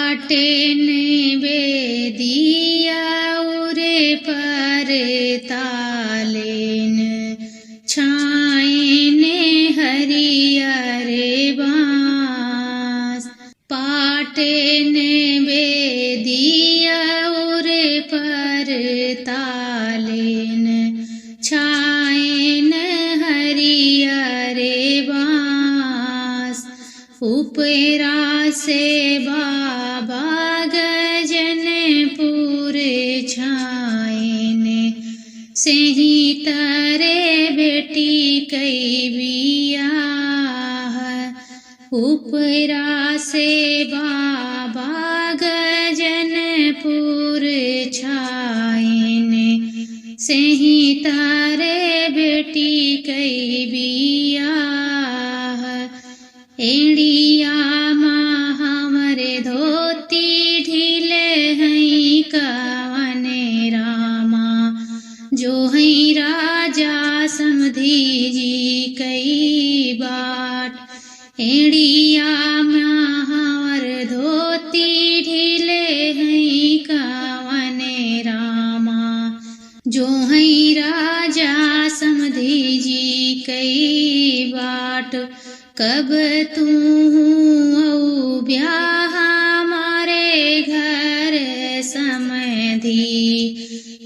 पाटेन बेदिया उरे पर तालेन छाएन हरियर बाँस। पाटेन बेदिया उरे पर तालेन छाएन हरियर बाँस। उपरा से बाबा गजनपुर छाएन सेही तरे बेटी कई बियाह। उपरा से बाबा गजनपुर छाएन सेही तरे बेटी कई बियाह। एड़िया माँ हमरे धोती ढीले हैं कवने रामा जो हैं राजा समधी जी कई बाट। एड़िया माँ हमर धोती ढीले हैं कवने रामा जो हैं राजा समधी जी कई बाट। कब तू औ ब्याह हमारे घर समधी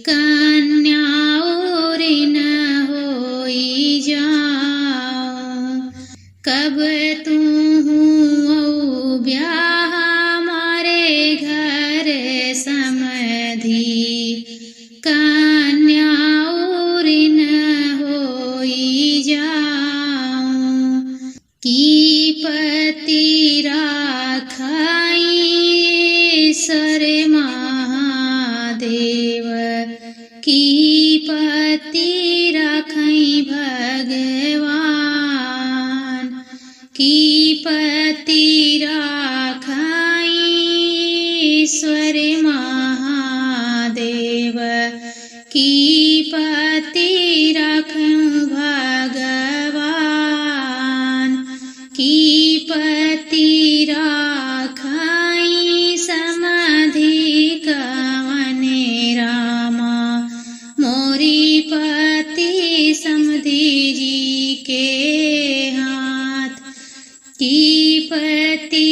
कन्या और न होई जाओ। कब तू औ ब्याह हमारे घर समधी कन्या और न होई जाओ। की पति राखाई सर महादेव की पति राखाई भगवान। की पति राखाई ईश्वर महादेव की पति राखूं भगवान। की पति राखाई समाधि कवने रामा मोरी पति समधी जी के हाथ। की पति